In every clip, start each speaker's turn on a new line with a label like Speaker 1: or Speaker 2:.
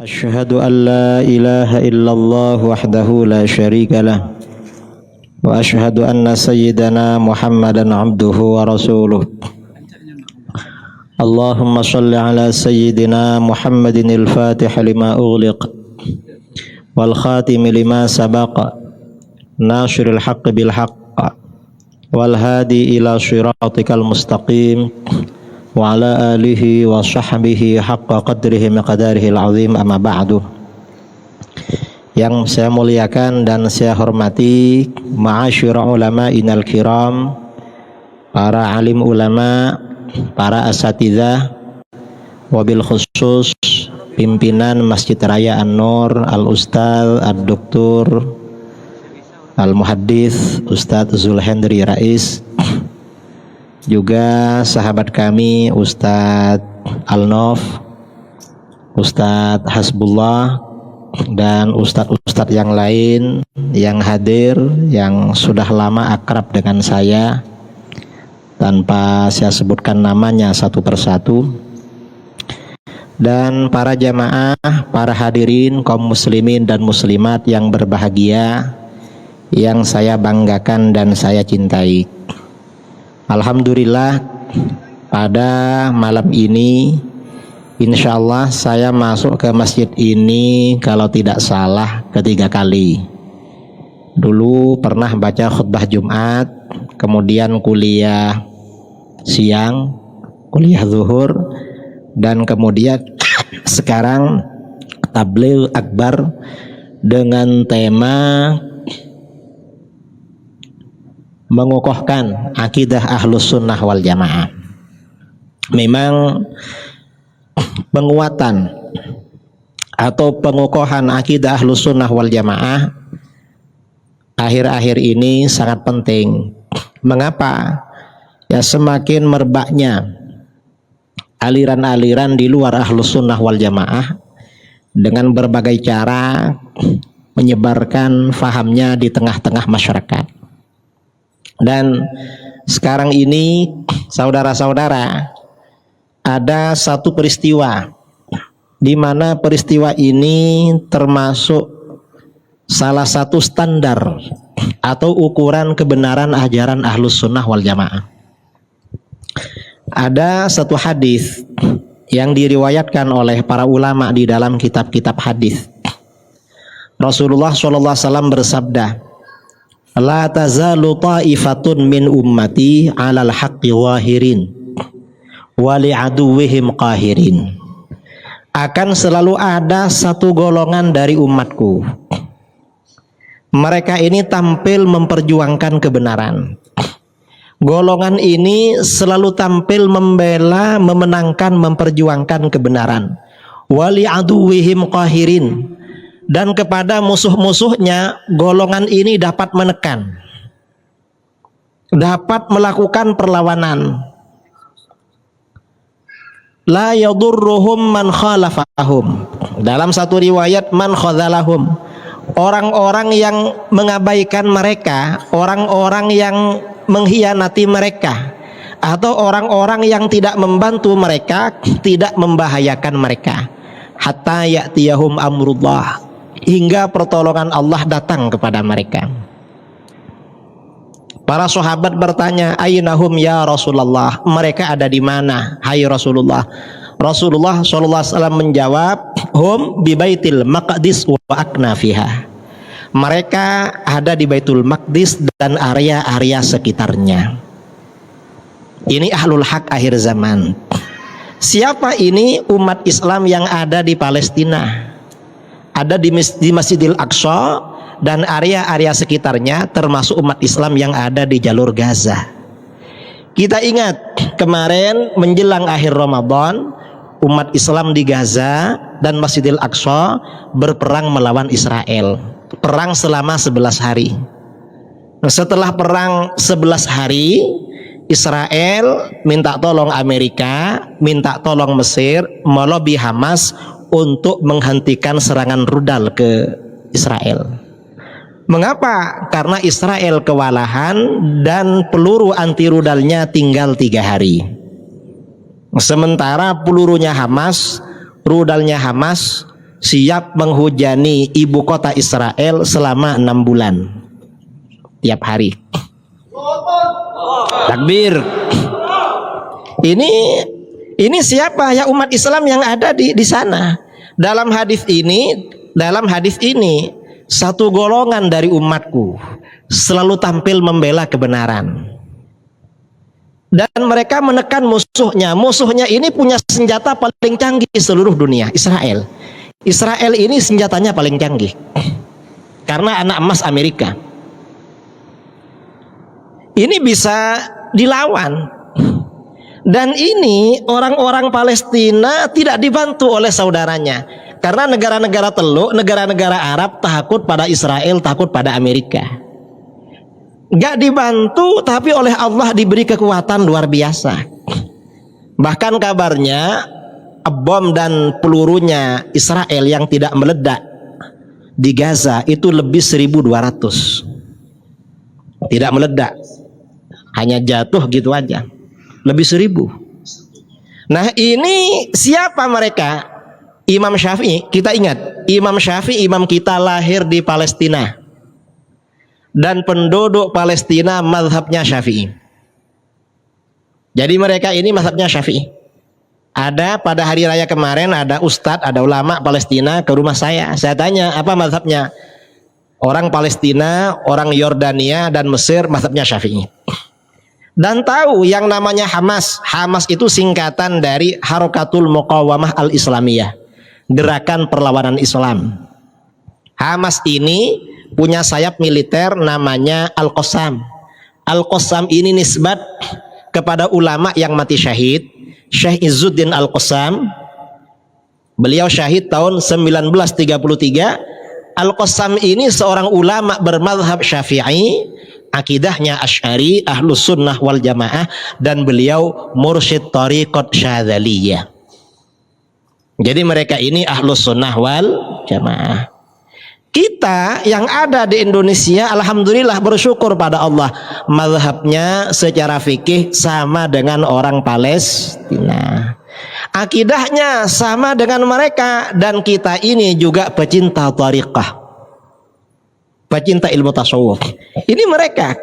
Speaker 1: أشهد أن لا إله إلا الله وحده لا شريك له وأشهد أن سيدنا محمدا عبده ورسوله اللهم صل على سيدنا محمد الفاتح لما أغلق والخاتم لما سبق ناصر الحق بالحق والهادي إلى صراطك المستقيم وعلى آله وصحbihi haqqa qadrihi miqdarihi al-azim amma ba'du. Yang saya muliakan dan saya hormati ma'asyira ulama'inal kiram, para alim ulama, para asatidzah, wabil khusus pimpinan Masjid Raya An-Nur, Al-Ustadz, Ad-Doktur, Al-Muhaddits, Ustadz Zulhendri Rais, juga sahabat kami Ustadz Al-Nof, Ustadz Hasbullah, dan ustadz-ustadz yang lain yang hadir, yang sudah lama akrab dengan saya tanpa saya sebutkan namanya satu persatu, dan para jamaah, para hadirin kaum muslimin dan muslimat yang berbahagia, yang saya banggakan dan saya cintai. Alhamdulillah, pada malam ini insya Allah saya masuk ke masjid ini kalau tidak salah ketiga kali. Dulu pernah baca khutbah Jumat, kemudian kuliah siang, kuliah zuhur, dan kemudian sekarang tabligh akbar dengan tema mengokohkan akidah ahlus sunnah wal jamaah. Memang penguatan atau pengokohan akidah ahlus sunnah wal jamaah akhir-akhir ini sangat penting. Mengapa? Ya, semakin merebaknya aliran-aliran di luar ahlus sunnah wal jamaah dengan berbagai cara menyebarkan fahamnya di tengah-tengah masyarakat. Dan sekarang ini saudara-saudara, ada satu peristiwa di mana peristiwa ini termasuk salah satu standar atau ukuran kebenaran ajaran ahlus sunnah wal jamaah. Ada satu hadis yang diriwayatkan oleh para ulama di dalam kitab-kitab hadis. Rasulullah SAW bersabda, la tazalu ta'ifatun min ummati 'alal haqqi zahirin wa li'aduwwihim qahirin. Akan selalu ada satu golongan dari umatku, mereka ini tampil memperjuangkan kebenaran. Golongan ini selalu tampil membela, memenangkan, memperjuangkan kebenaran. Wa li'aduwwihim qahirin, dan kepada musuh-musuhnya golongan ini dapat menekan, dapat melakukan perlawanan. La yadurruhum man khalafahum, dalam satu riwayat man khadzalahum, orang-orang yang mengabaikan mereka, orang-orang yang mengkhianati mereka, atau orang-orang yang tidak membantu mereka, tidak membahayakan mereka, hatta ya'tiyahum amrullah, hingga pertolongan Allah datang kepada mereka. Para sahabat bertanya, ainahum ya Rasulullah, mereka ada di mana hai Rasulullah? Rasulullah SAW menjawab, hum bi baitil maqdis wa aknafiha, mereka ada di Baitul Maqdis dan area-area sekitarnya. Ini ahlul haq akhir zaman. Siapa ini? Umat Islam yang ada di Palestina, ada di Masjidil Aqsa dan area-area sekitarnya, termasuk umat Islam yang ada di jalur Gaza. Kita ingat kemarin menjelang akhir Ramadan, umat Islam di Gaza dan Masjidil Aqsa berperang melawan Israel. Perang selama 11 hari. Setelah perang 11 hari, Israel minta tolong Amerika, minta tolong Mesir, melobi Hamas untuk menghentikan serangan rudal ke Israel. Mengapa? Karena Israel kewalahan dan peluru anti rudalnya tinggal 3 hari. Sementara pelurunya Hamas, rudalnya Hamas siap menghujani ibu kota Israel selama 6 bulan tiap hari. Takbir. Ini siapa ya umat Islam yang ada di sana? Dalam hadis ini satu golongan dari umatku selalu tampil membela kebenaran. Dan mereka menekan musuhnya. Musuhnya ini punya senjata paling canggih di seluruh dunia, Israel. Israel ini senjatanya paling canggih. Karena anak emas Amerika. Ini bisa dilawan. Dan ini orang-orang Palestina tidak dibantu oleh saudaranya. Karena negara-negara teluk, negara-negara Arab takut pada Israel, takut pada Amerika. Gak dibantu, tapi oleh Allah diberi kekuatan luar biasa. Bahkan kabarnya bom dan pelurunya Israel yang tidak meledak di Gaza itu lebih 1.200. Tidak meledak, hanya jatuh gitu aja, lebih 1.000. Nah ini siapa mereka? Imam Syafi'i. Kita ingat, Imam Syafi'i, imam kita lahir di Palestina. Dan penduduk Palestina mazhabnya Syafi'i. Jadi mereka ini mazhabnya Syafi'i. Ada pada hari raya kemarin ada ustadz, ada ulama Palestina ke rumah saya. Saya tanya apa mazhabnya? Orang Palestina, orang Yordania dan Mesir mazhabnya Syafi'i. Dan tahu yang namanya Hamas. Hamas itu singkatan dari Harakatul Muqawamah Al-Islamiyah, gerakan perlawanan Islam. Hamas ini punya sayap militer namanya Al-Qassam. Al-Qassam ini nisbat kepada ulama yang mati syahid, Syekh Izzuddin Al-Qassam. Beliau syahid tahun 1933. Al-Qassam ini seorang ulama bermadhab Syafi'i, akidahnya Asy'ari, Ahlus Sunnah wal Jamaah, dan beliau mursyid Thariqat Syadzaliyah. Jadi mereka ini Ahlus Sunnah wal Jamaah. Kita yang ada di Indonesia alhamdulillah bersyukur pada Allah, mazhabnya secara fikih sama dengan orang Palestina, akidahnya sama dengan mereka, dan kita ini juga pecinta thariqah, pecinta ilmu tasawuf. Ini mereka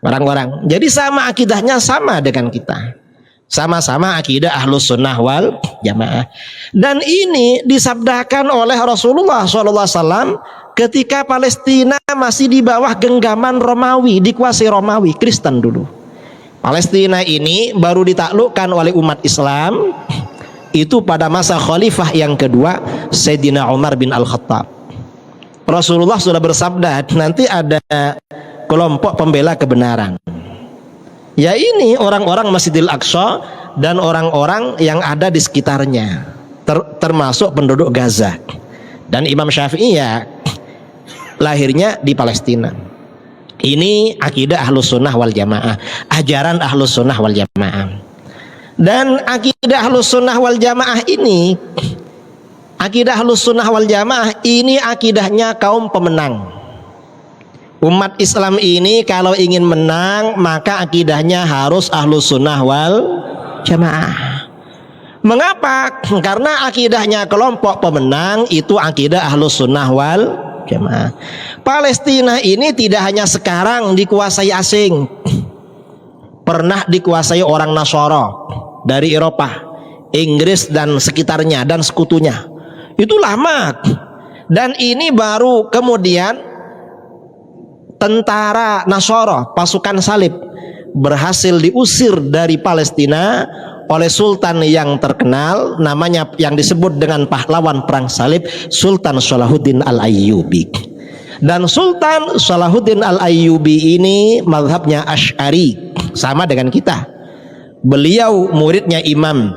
Speaker 1: orang-orang, jadi sama akidahnya sama dengan kita, sama-sama akidah Ahlus Sunnah wal Jamaah. Dan ini disabdakan oleh Rasulullah SAW ketika Palestina masih di bawah genggaman Romawi, dikuasai Romawi, Kristen dulu. Palestina ini baru ditaklukkan oleh umat Islam itu pada masa khalifah yang kedua, Sayyidina Umar bin Al-Khattab. Rasulullah sudah bersabda, nanti ada kelompok pembela kebenaran. Ya ini orang-orang Masjidil Aqsa dan orang-orang yang ada di sekitarnya, termasuk penduduk Gaza. Dan Imam Syafi'i ya lahirnya di Palestina. Ini akidah Ahlus Sunnah wal Jamaah, ajaran Ahlus Sunnah wal Jamaah. Dan akidah Ahlus Sunnah wal Jamaah ini, akidah Ahlus Sunnah wal Jamaah ini akidahnya kaum pemenang. Umat Islam ini kalau ingin menang maka akidahnya harus Ahlus Sunnah wal Jamaah. Mengapa? Karena akidahnya kelompok pemenang itu akidah Ahlus Sunnah wal Jamaah. Palestina ini tidak hanya sekarang dikuasai asing, pernah dikuasai orang Nasara dari Eropa, Inggris dan sekitarnya dan sekutunya. Itu lama. Dan ini baru kemudian tentara Nasara, pasukan salib, berhasil diusir dari Palestina oleh sultan yang terkenal, namanya yang disebut dengan pahlawan perang salib, Sultan Salahuddin Al-Ayyubi. Dan Sultan Salahuddin Al-Ayyubi ini mazhabnya Asy'ari, sama dengan kita. Beliau muridnya Imam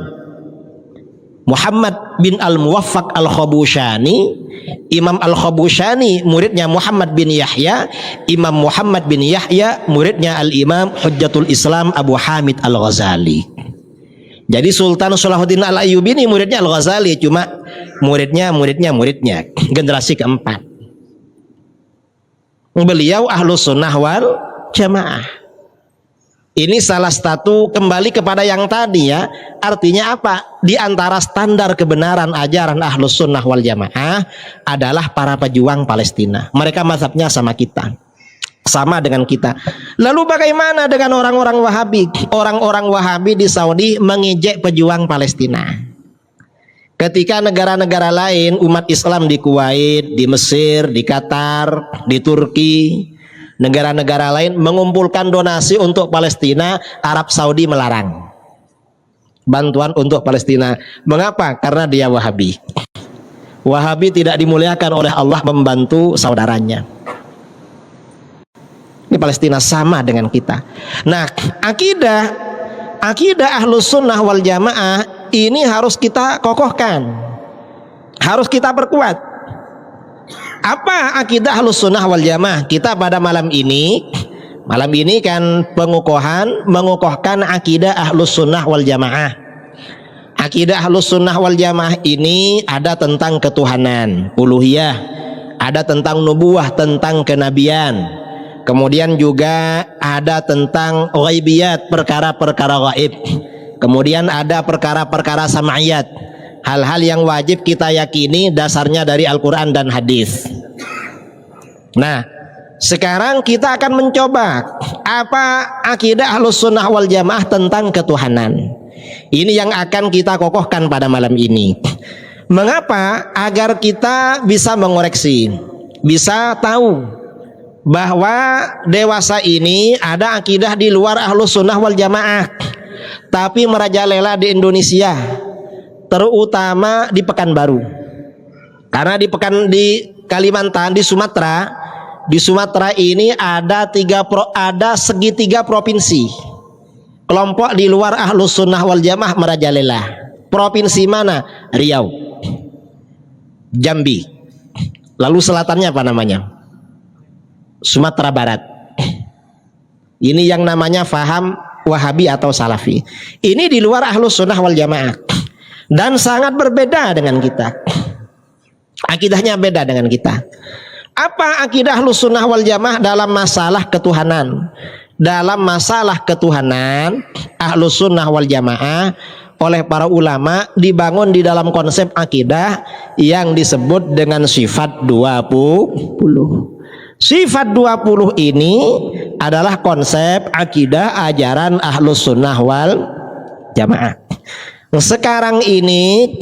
Speaker 1: Muhammad bin Al-Muwaffaq Al-Khabushani. Imam Al-Khabushani muridnya Muhammad bin Yahya. Imam Muhammad bin Yahya muridnya Al-Imam Hujjatul Islam Abu Hamid Al-Ghazali. Jadi Sultan Salahuddin Al-Ayyubi ini muridnya Al-Ghazali, cuma muridnya generasi keempat. Beliau Ahlus Sunnah wal Jamaah. Ini salah satu, kembali kepada yang tadi ya. Artinya apa? Di antara standar kebenaran ajaran Ahlus Sunnah wal Jamaah adalah para pejuang Palestina. Mereka mazhabnya sama kita, sama dengan kita. Lalu bagaimana dengan orang-orang Wahabi? Orang-orang Wahabi di Saudi mengejek pejuang Palestina. Ketika negara-negara lain, umat Islam di Kuwait, di Mesir, di Qatar, di Turki, negara-negara lain mengumpulkan donasi untuk Palestina, Arab Saudi melarang bantuan untuk Palestina. Mengapa? Karena dia Wahabi. Wahabi tidak dimuliakan oleh Allah membantu saudaranya. Ini Palestina sama dengan kita. Nah, akidah Ahlus Sunnah wal Jamaah ini harus kita kokohkan, harus kita perkuat. Apa akidah Ahlus Sunnah wal Jamaah? Kita pada malam ini kan mengukuhkan akidah Ahlus Sunnah wal Jamaah. Akidah Ahlus Sunnah wal Jamaah ini ada tentang ketuhanan, uluhiyah, ada tentang nubuwah, tentang kenabian. Kemudian juga ada tentang ghaibiyat, perkara-perkara gaib. Kemudian ada perkara-perkara sam'iyat, hal-hal yang wajib kita yakini dasarnya dari Al-Quran dan hadis. Nah, sekarang kita akan mencoba apa akidah Ahlus Sunnah wal Jamaah tentang ketuhanan. Ini yang akan kita kokohkan pada malam ini. Mengapa? Agar kita bisa mengoreksi, bisa tahu bahwa dewasa ini ada akidah di luar Ahlus Sunnah wal Jamaah, tapi merajalela di Indonesia, terutama di Pekanbaru. Karena di Kalimantan, di Sumatera ini ada segitiga provinsi. Kelompok di luar Ahlus Sunnah wal Jamaah merajalela. Provinsi mana? Riau, Jambi. Lalu selatannya apa namanya? Sumatera Barat. Ini yang namanya faham Wahabi atau Salafi. Ini di luar Ahlus Sunnah wal Jamaah dan sangat berbeda dengan kita. Akidahnya beda dengan kita. Apa akidah Ahlus Sunnah wal Jamaah dalam masalah ketuhanan? Dalam masalah ketuhanan, Ahlus Sunnah wal Jamaah oleh para ulama dibangun di dalam konsep akidah yang disebut dengan sifat 20. Sifat 20 ini adalah konsep akidah ajaran Ahlus Sunnah wal Jamaah. Sekarang ini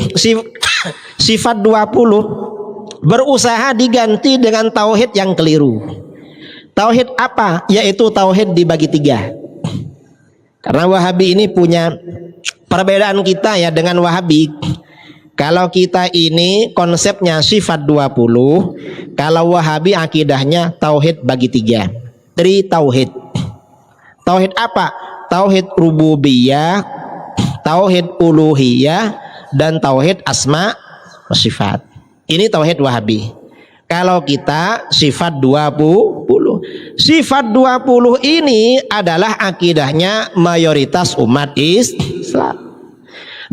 Speaker 1: sifat 20 berusaha diganti dengan tauhid yang keliru. Tauhid apa? Yaitu tauhid dibagi 3. Karena Wahabi ini punya perbedaan kita ya dengan Wahabi. Kalau kita ini konsepnya sifat 20, kalau Wahabi akidahnya tauhid bagi 3. Tauhid. Tauhid apa? Tauhid rububiyah, tauhid uluhiyah, dan tauhid asma wa sifat. Ini tauhid Wahabi. Kalau kita sifat 20. Sifat 20 ini adalah akidahnya mayoritas umat Islam.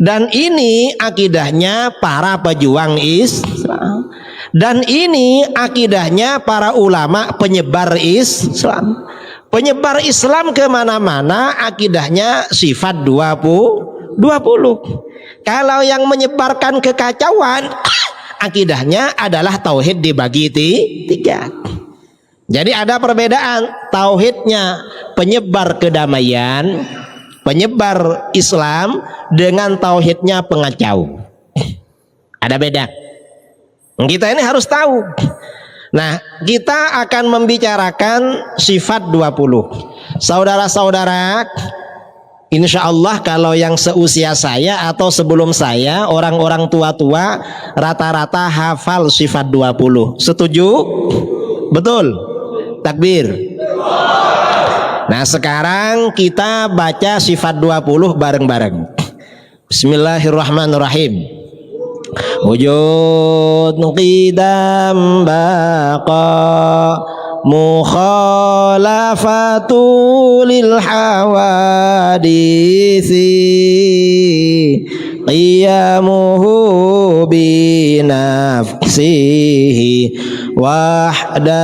Speaker 1: Dan ini akidahnya para pejuang Islam. Dan ini akidahnya para ulama penyebar Islam. Penyebar Islam kemana-mana akidahnya sifat 20. Kalau yang menyebarkan kekacauan akidahnya adalah tauhid dibagi 3. Jadi ada perbedaan. Tauhidnya penyebar kedamaian, penyebar Islam, dengan tauhidnya pengacau. Ada beda. Kita ini harus tahu. Nah, kita akan membicarakan sifat 20. Saudara-saudara, insya Allah kalau yang seusia saya atau sebelum saya, orang-orang tua-tua rata-rata hafal sifat 20. Setuju? Betul? Takbir. Nah, sekarang kita baca sifat 20 bareng-bareng. Bismillahirrahmanirrahim. Wujud qidam baqa mukhalafatu lil hawadisi qiyamuhu binafsihi wahdaniyat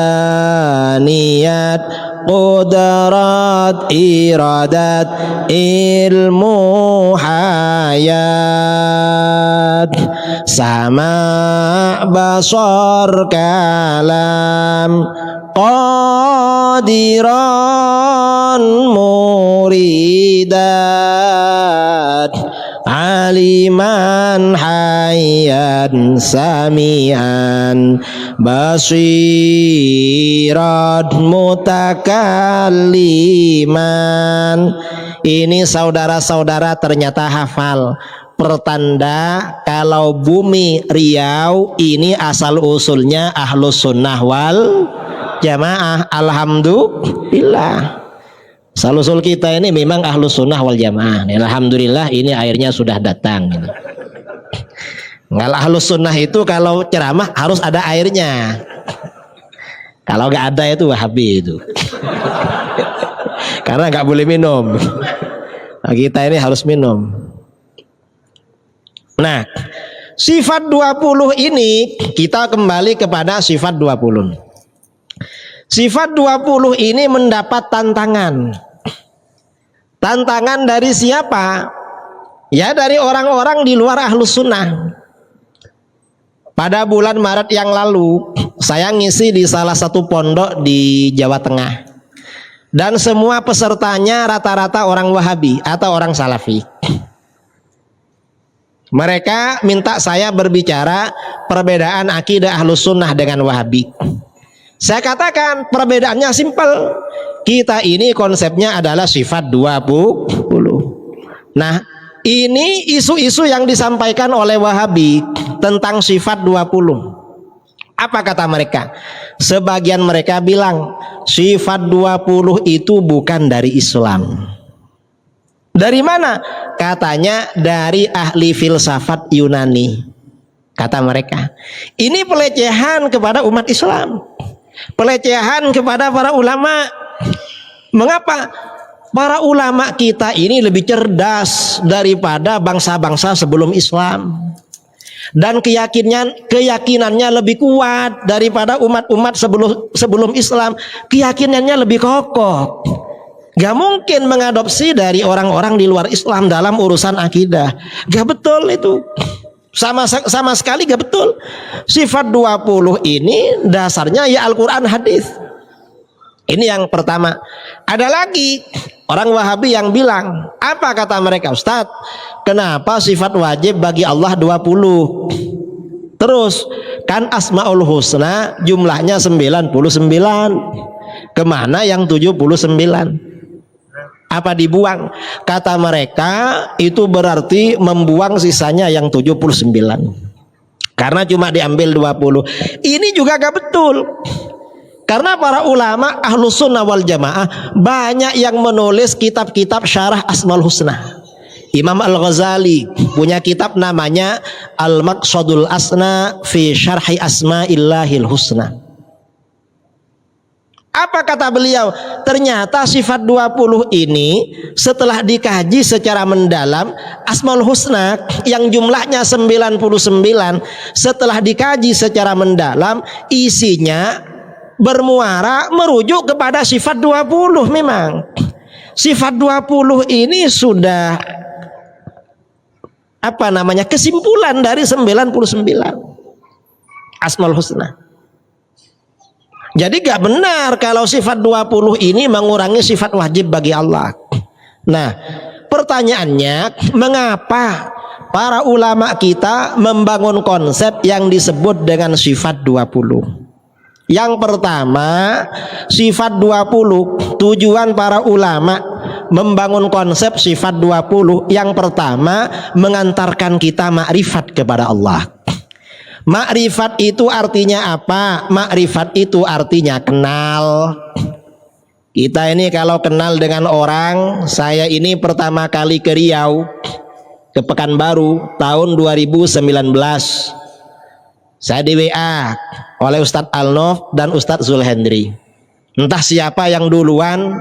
Speaker 1: qudrat iradat ilmu hayat sama basar kalam qadiran muridat aliman hayyan samian basirat mutakalliman. Ini saudara-saudara ternyata hafal. Pertanda kalau bumi Riau ini asal usulnya Ahlus Sunnah wal Jamaah. Alhamdulillah. Asal usul kita ini memang Ahlus Sunnah wal Jamaah. Alhamdulillah ini airnya sudah datang. Kalau Ahlus Sunnah itu kalau ceramah harus ada airnya. Kalau nggak ada itu Wahabi itu. Karena nggak boleh minum. Nah, kita ini harus minum. Nah, sifat 20 ini kita kembali kepada sifat 20. Sifat 20 ini mendapat tantangan. Tantangan dari siapa? Ya dari orang-orang di luar Ahlus Sunnah. Pada bulan Maret yang lalu saya ngisi di salah satu pondok di Jawa Tengah. Dan semua pesertanya rata-rata orang Wahabi atau orang Salafi. Mereka minta saya berbicara perbedaan akidah Ahlus Sunnah dengan Wahabi. Saya katakan perbedaannya simpel. Kita ini konsepnya adalah sifat 20. Nah, ini isu-isu yang disampaikan oleh Wahabi tentang sifat 20. Apa kata mereka? Sebagian mereka bilang sifat 20 itu bukan dari Islam. Dari mana? Katanya dari ahli filsafat Yunani. Kata mereka, ini pelecehan kepada umat Islam, pelecehan kepada para ulama. Mengapa? Para ulama kita ini lebih cerdas daripada bangsa-bangsa sebelum Islam. Dan keyakinannya lebih kuat daripada umat-umat sebelum Islam. Keyakinannya lebih kokoh. Gak mungkin mengadopsi dari orang-orang di luar Islam dalam urusan akidah. Gak betul itu. Sama sekali gak betul. Sifat 20 ini dasarnya ya Al-Quran hadis. Ini yang pertama. Ada lagi orang Wahabi yang bilang, apa kata mereka? Ustadz, kenapa sifat wajib bagi Allah 20? Terus kan Asmaul Husna jumlahnya 99. Kemana yang 79? Apa dibuang? Kata mereka itu berarti membuang sisanya yang 79. Karena cuma diambil 20. Ini juga gak betul. Karena para ulama Ahlus Sunnah wal Jamaah banyak yang menulis kitab-kitab syarah Asmaul Husna. Imam Al-Ghazali punya kitab namanya Al-Maqsadul Asna fi Syarhi Asma'illahil Husna. Apa kata beliau? Ternyata sifat 20 ini setelah dikaji secara mendalam, Asmaul Husna yang jumlahnya 99 setelah dikaji secara mendalam, isinya bermuara merujuk kepada sifat 20 memang. Sifat 20 ini sudah kesimpulan dari 99 Asmaul Husna. Jadi gak benar kalau sifat 20 ini mengurangi sifat wajib bagi Allah. Nah, pertanyaannya, mengapa para ulama kita membangun konsep yang disebut dengan sifat 20? Yang pertama, sifat 20, tujuan para ulama membangun konsep sifat 20, yang pertama mengantarkan kita makrifat kepada Allah. Makrifat itu artinya apa? Makrifat itu artinya kenal. Kita ini kalau kenal dengan orang, saya ini pertama kali ke Riau, ke Pekanbaru tahun 2019. Saya di WA oleh Ustadz Alnof dan Ustadz Zulhendri. Entah siapa yang duluan,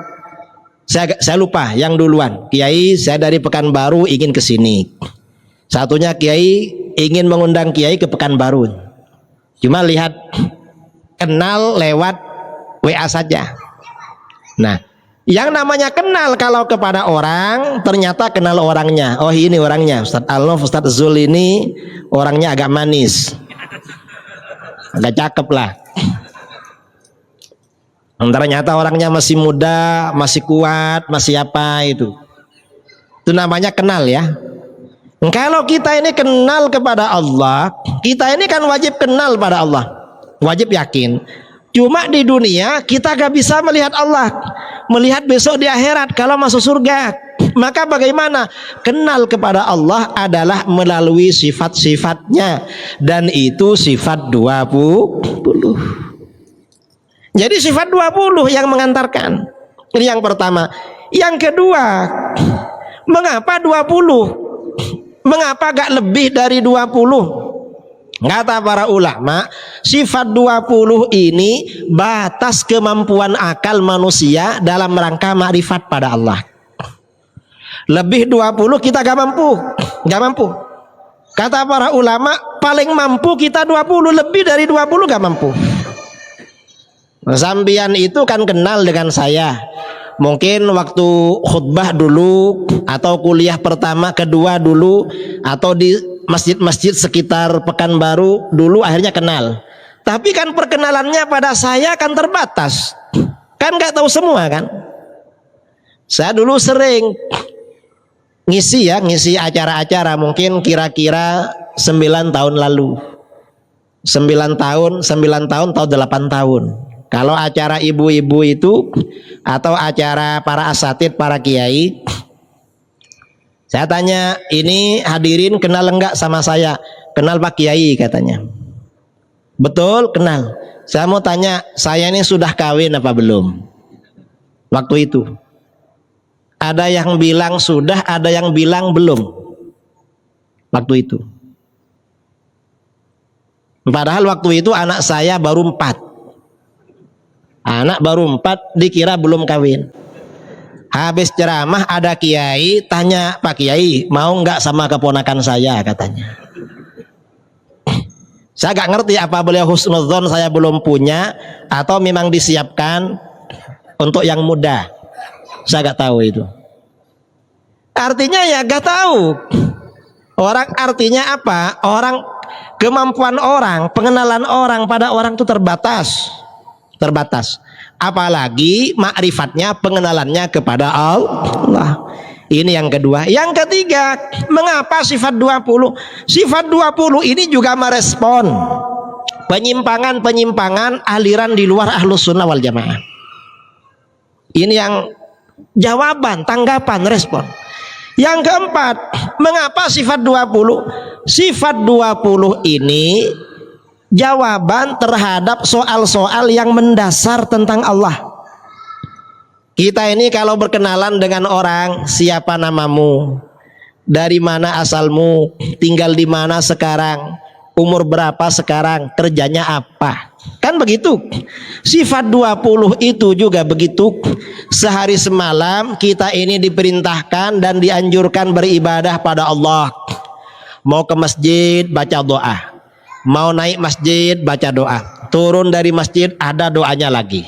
Speaker 1: saya lupa yang duluan. Kiai, saya dari Pekanbaru ingin ke sini. Satunya Kiai ingin mengundang Kiai ke Pekanbaru. Cuma lihat kenal lewat WA saja. Nah, yang namanya kenal kalau kepada orang, ternyata kenal orangnya. Oh, ini orangnya, Ustadz Alnof, Ustadz Zul ini orangnya agak manis, agak cakep lah. Ternyata orangnya masih muda, masih kuat, masih apa itu. Itu namanya kenal ya. Kalau kita ini kenal kepada Allah, kita ini kan wajib kenal pada Allah, wajib yakin. Cuma di dunia kita gak bisa melihat Allah, melihat besok di akhirat kalau masuk surga. Maka bagaimana? Kenal kepada Allah adalah melalui sifat-sifatnya, dan itu sifat 20. Jadi sifat 20 yang mengantarkan. Ini yang pertama. Yang kedua, mengapa 20? Mengapa gak lebih dari 20? Kata para ulama, sifat 20 ini batas kemampuan akal manusia dalam rangka makrifat pada Allah. Lebih 20 kita gak mampu. Kata para ulama, paling mampu kita 20, lebih dari 20 gak mampu. Sambian itu kan kenal dengan saya, mungkin waktu khutbah dulu, atau kuliah pertama kedua dulu, atau di masjid-masjid sekitar Pekanbaru dulu, akhirnya kenal. Tapi kan perkenalannya pada saya kan terbatas, kan nggak tahu semua kan. Saya dulu sering ngisi acara-acara, mungkin kira-kira 9 tahun lalu, 9 tahun atau 8 tahun. Kalau acara ibu-ibu itu atau acara para asatid, para kiai, saya tanya, ini hadirin kenal enggak sama saya? Kenal Pak Kiai katanya. Betul, kenal. Saya mau tanya, saya ini sudah kawin apa belum? Waktu itu ada yang bilang sudah, ada yang bilang belum. Waktu itu. Padahal waktu itu anak saya baru 4. Anak baru 4, dikira belum kawin. Habis ceramah ada kiai tanya, Pak Kiai mau nggak sama keponakan saya katanya. Saya nggak ngerti apa beliau husnudzon saya belum punya atau memang disiapkan untuk yang muda. Saya nggak tahu itu. Artinya ya nggak tahu. Orang artinya apa? Orang, kemampuan orang, pengenalan orang pada orang itu terbatas. Apalagi makrifatnya, pengenalannya kepada Allah. Ini yang kedua. Yang ketiga, mengapa sifat 20? Sifat 20 ini juga merespon penyimpangan aliran di luar Ahlus Sunnah wal Jamaah. Ini yang jawaban, tanggapan, respon. Yang keempat, mengapa sifat 20? Sifat 20 ini jawaban terhadap soal-soal yang mendasar tentang Allah. Kita ini kalau berkenalan dengan orang, siapa namamu, dari mana asalmu, tinggal di mana sekarang, umur berapa sekarang, kerjanya apa, kan begitu. Sifat 20 itu juga begitu. Sehari semalam kita ini diperintahkan dan dianjurkan beribadah pada Allah. Mau ke masjid baca doa, mau naik masjid baca doa, turun dari masjid ada doanya lagi.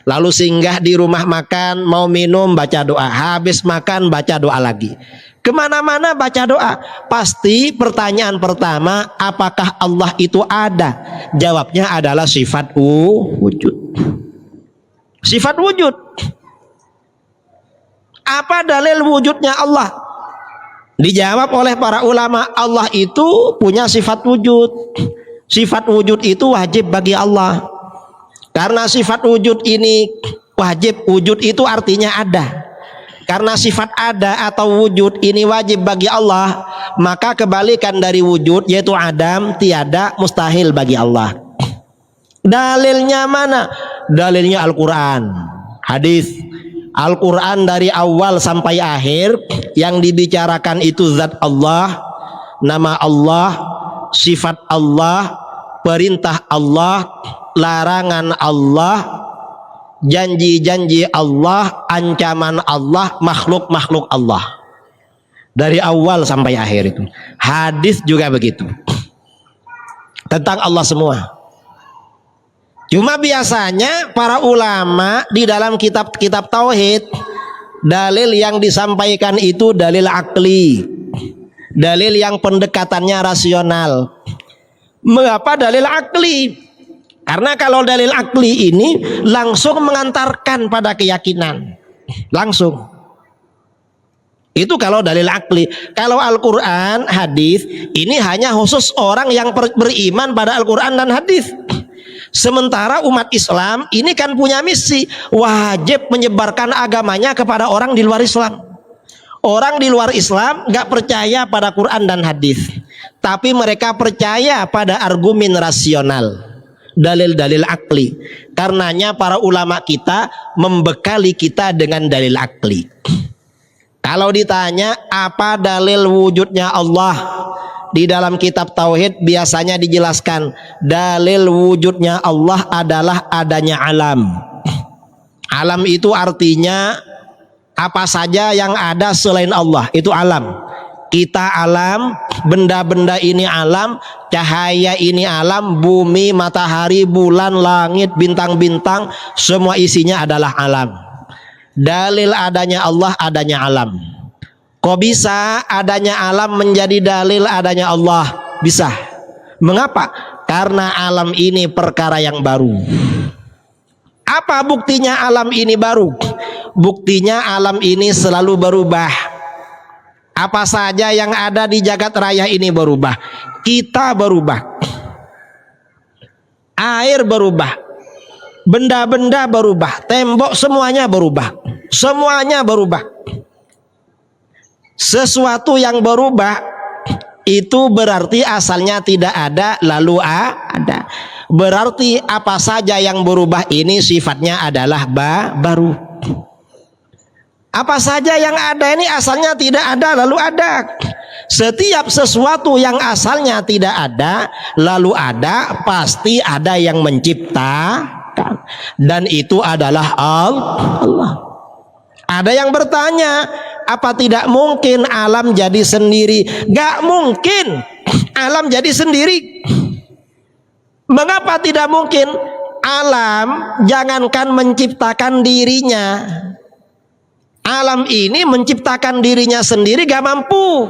Speaker 1: Lalu singgah di rumah makan, mau minum baca doa, habis makan baca doa lagi. Kemana-mana baca doa. Pasti pertanyaan pertama, apakah Allah itu ada? Jawabnya adalah sifat wujud. Sifat wujud. Apa dalil wujudnya Allah? Dijawab oleh para ulama, Allah itu punya sifat wujud. Sifat wujud itu wajib bagi Allah. Karena sifat wujud ini wajib, wujud itu artinya ada. Karena sifat ada atau wujud ini wajib bagi Allah, maka kebalikan dari wujud yaitu adam, tiada, mustahil bagi Allah. Dalilnya mana? Dalilnya Al-Quran, hadis. Al-Quran dari awal sampai akhir yang dibicarakan itu zat Allah, nama Allah, sifat Allah, perintah Allah, larangan Allah, janji-janji Allah, ancaman Allah, makhluk-makhluk Allah. Dari awal sampai akhir itu. Hadis juga begitu. Tentang Allah semua. Cuma biasanya para ulama di dalam kitab-kitab tauhid, dalil yang disampaikan itu dalil akli, dalil yang pendekatannya rasional. Mengapa dalil akli? Karena kalau dalil akli ini langsung mengantarkan pada keyakinan, langsung. Itu kalau dalil akli. Kalau Al-Quran, hadis, ini hanya khusus orang yang beriman pada Al-Quran dan hadis. Sementara umat Islam ini kan punya misi, wajib menyebarkan agamanya kepada orang di luar Islam. Orang di luar Islam gak percaya pada Quran dan hadis, tapi mereka percaya pada argumen rasional, dalil-dalil akli. Karenanya para ulama kita membekali kita dengan dalil akli. Kalau ditanya apa dalil wujudnya Allah, di dalam kitab tauhid biasanya dijelaskan dalil wujudnya Allah adalah adanya alam. Alam itu artinya apa saja yang ada selain Allah, itu alam. Kita alam, benda-benda ini alam, cahaya ini alam, bumi, matahari, bulan, langit, bintang-bintang, semua isinya adalah alam. Dalil adanya Allah adanya alam. Kok bisa adanya alam menjadi dalil adanya Allah? Bisa. Mengapa? Karena alam ini perkara yang baru. Apa buktinya alam ini baru? Buktinya alam ini selalu berubah. Apa saja yang ada di jagat raya ini berubah. Kita berubah. Air berubah. Benda-benda berubah. Tembok semuanya berubah. Semuanya berubah. Sesuatu yang berubah itu berarti asalnya tidak ada lalu ada. Berarti apa saja yang berubah ini sifatnya adalah baru. Apa saja yang ada ini asalnya tidak ada lalu ada. Setiap sesuatu yang asalnya tidak ada lalu ada, pasti ada yang menciptakan, dan itu adalah Allah. Ada yang bertanya, apa tidak mungkin alam jadi sendiri? Gak mungkin alam jadi sendiri. Mengapa tidak mungkin? Alam jangankan menciptakan dirinya, alam ini menciptakan dirinya sendiri gak mampu.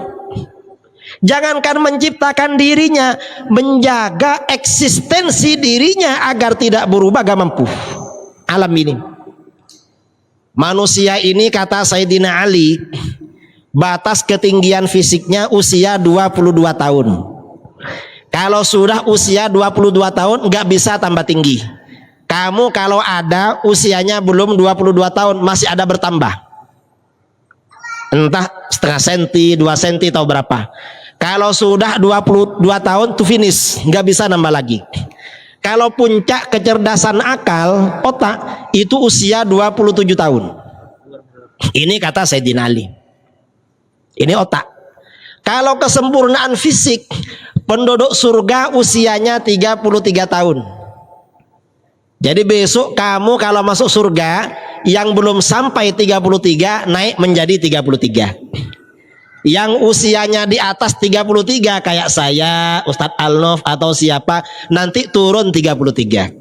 Speaker 1: Jangankan menciptakan dirinya, menjaga eksistensi dirinya agar tidak berubah gak mampu. Alam ini, manusia ini kata Sayyidina Ali, batas ketinggian fisiknya usia 22 tahun. Kalau sudah usia 22 tahun nggak bisa tambah tinggi. Kamu kalau ada usianya belum 22 tahun masih ada bertambah. Entah setengah senti, 2 senti atau berapa. Kalau sudah 22 tahun tuh finish, nggak bisa nambah lagi. Kalau puncak kecerdasan akal, otak, itu usia 27 tahun. Ini kata Sayyidina Ali. Ini otak. Kalau kesempurnaan fisik, penduduk surga usianya 33 tahun. Jadi besok kamu kalau masuk surga, yang belum sampai 33 naik menjadi 33. Yang usianya di atas 33 kayak saya, Ustadz Alnof atau siapa, nanti turun 33.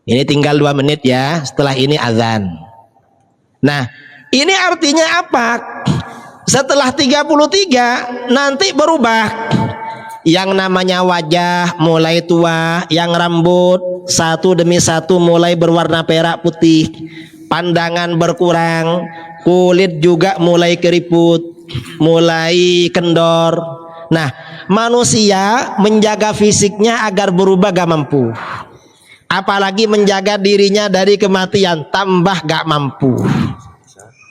Speaker 1: Ini tinggal 2 menit ya, setelah ini azan. Nah, ini artinya apa? Setelah 33 nanti berubah. Yang namanya wajah mulai tua, yang rambut satu demi satu mulai berwarna perak putih, pandangan berkurang, kulit juga mulai keriput, mulai kendor. Nah, manusia menjaga fisiknya agar berubah gak mampu. Apalagi menjaga dirinya dari kematian, tambah gak mampu.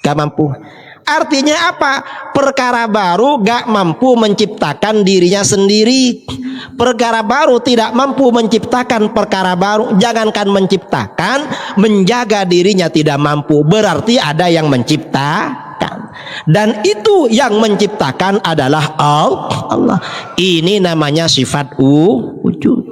Speaker 1: Gak mampu. Artinya apa? Perkara baru gak mampu menciptakan dirinya sendiri. Perkara baru tidak mampu menciptakan perkara baru. Jangankan menciptakan, menjaga dirinya tidak mampu. Berarti ada yang menciptakan. Dan itu yang menciptakan adalah Allah. Ini namanya sifat wujud.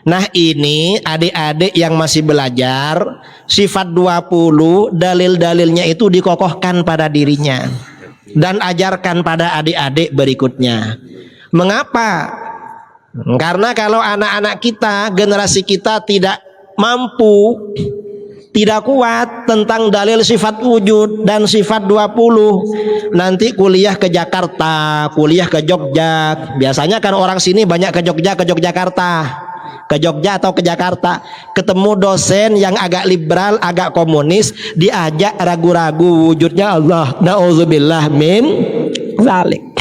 Speaker 1: Nah ini adik-adik yang masih belajar, sifat 20 dalil-dalilnya itu dikokohkan pada dirinya dan ajarkan pada adik-adik berikutnya. Mengapa Karena kalau anak-anak kita, generasi kita tidak mampu, tidak kuat tentang dalil sifat wujud dan sifat 20, nanti kuliah ke Jakarta, kuliah ke Jogja. Biasanya kan orang sini banyak ke Jogja, ke Yogyakarta, ke Jogja atau ke Jakarta, ketemu dosen yang agak liberal, agak komunis, diajak ragu-ragu wujudnya Allah. Nauzubillah min zalik.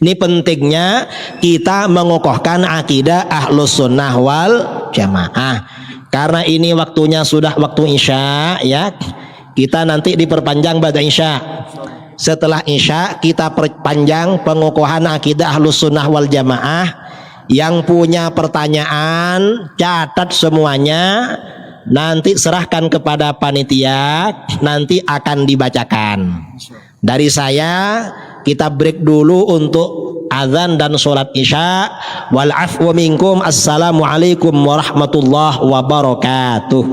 Speaker 1: Ini pentingnya kita mengokohkan akidah Ahlus Sunnah wal Jamaah. Karena ini waktunya sudah waktu Isya ya. Kita nanti diperpanjang pada Isya. Setelah Isya kita perpanjang pengokohan akidah Ahlus Sunnah wal Jamaah. Yang punya pertanyaan catat semuanya, nanti serahkan kepada panitia, nanti akan dibacakan. Dari saya kita break dulu untuk azan dan sholat Isya. Wal afwu minkum. Assalamualaikum warahmatullahi wabarakatuh.